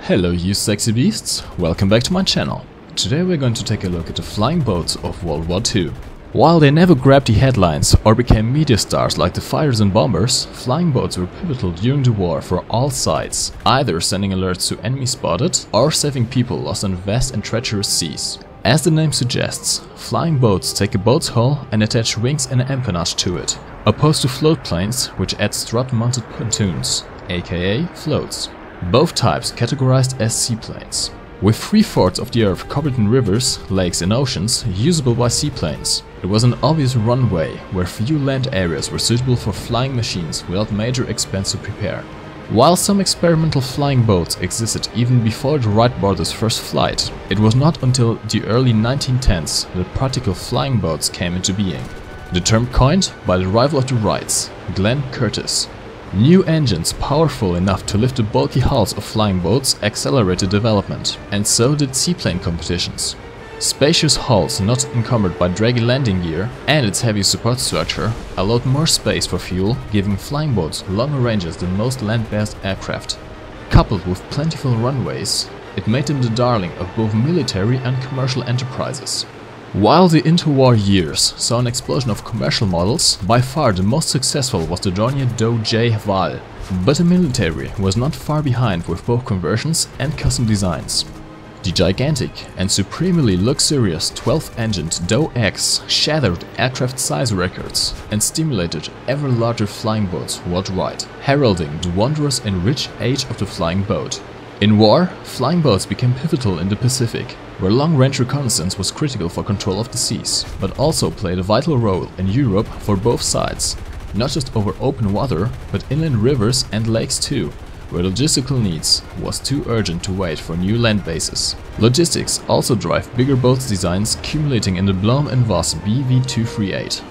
Hello you sexy beasts, welcome back to my channel. Today we're going to take a look at the flying boats of World War II. While they never grabbed the headlines or became media stars like the fighters and bombers, flying boats were pivotal during the war for all sides, either sending alerts to enemy spotted or saving people lost on vast and treacherous seas. As the name suggests, flying boats take a boat's hull and attach wings and empennage to it, opposed to float planes which add strut-mounted pontoons, aka floats. Both types categorized as seaplanes. With 3/4 of the Earth covered in rivers, lakes and oceans usable by seaplanes, it was an obvious runway where few land areas were suitable for flying machines without major expense to prepare. While some experimental flying boats existed even before the Wright brothers' first flight, it was not until the early 1910s that practical flying boats came into being. The term coined by the rival of the Wrights, Glenn Curtiss. New engines powerful enough to lift the bulky hulls of flying boats accelerated development, and so did seaplane competitions. Spacious hulls not encumbered by draggy landing gear and its heavy support structure allowed more space for fuel, giving flying boats longer ranges than most land-based aircraft. Coupled with plentiful runways, it made them the darling of both military and commercial enterprises. While the interwar years saw an explosion of commercial models, by far the most successful was the Dornier WWII, but the military was not far behind with both conversions and custom designs. The gigantic and supremely luxurious 12-engined DOX shattered aircraft size records and stimulated ever larger flying boats worldwide, heralding the wondrous and rich age of the flying boat. In war, flying boats became pivotal in the Pacific, where long-range reconnaissance was critical for control of the seas, but also played a vital role in Europe for both sides, not just over open water, but inland rivers and lakes too, where logistical needs was too urgent to wait for new land bases. Logistics also drive bigger boats designs culminating in the Blohm & Voss BV-238,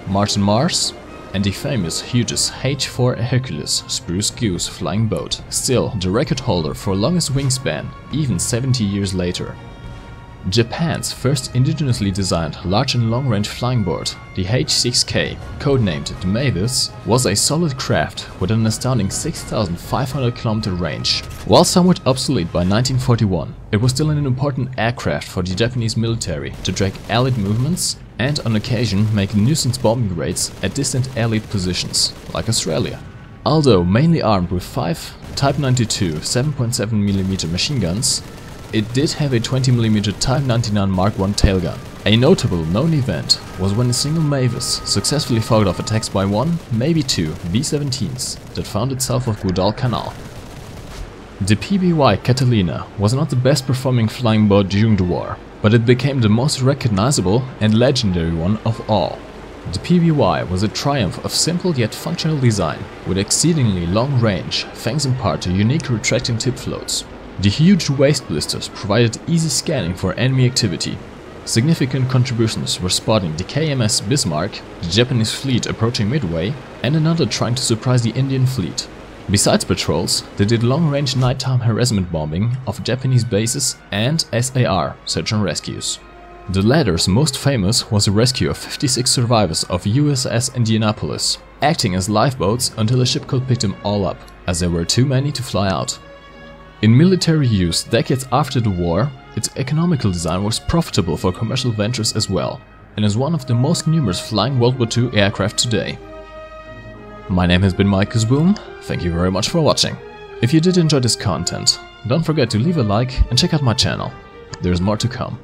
Martin Mars, and the famous Hughes H-4 Hercules Spruce Goose flying boat, still the record holder for longest wingspan, even 70 years later. Japan's first indigenously designed large and long-range flying boat, the H-6K, codenamed the Mavis, was a solid craft with an astounding 6,500 km range. While somewhat obsolete by 1941, it was still an important aircraft for the Japanese military to track Allied movements and on occasion make nuisance bombing raids at distant Allied positions, like Australia. Although mainly armed with 5 Type 92 7.7mm machine guns, it did have a 20mm Type 99 Mark I tailgun. A notable known event was when a single Mavis successfully fought off attacks by one, maybe two, B-17s that founded south of Guadalcanal. The PBY Catalina was not the best performing flying boat during the war, but it became the most recognizable and legendary one of all. The PBY was a triumph of simple yet functional design, with exceedingly long range, thanks in part to unique retracting tip floats. The huge waist blisters provided easy scanning for enemy activity. Significant contributions were spotting the KMS Bismarck, the Japanese fleet approaching Midway, and another trying to surprise the Indian fleet. Besides patrols, they did long-range nighttime harassment bombing of Japanese bases and SAR, search and rescues. The latter's most famous was a rescue of 56 survivors of USS Indianapolis, acting as lifeboats until a ship could pick them all up, as there were too many to fly out. In military use decades after the war, its economical design was profitable for commercial ventures as well, and is one of the most numerous flying World War II aircraft today. My name has been MikeGoesBoom, thank you very much for watching. If you did enjoy this content, don't forget to leave a like and check out my channel, there's more to come.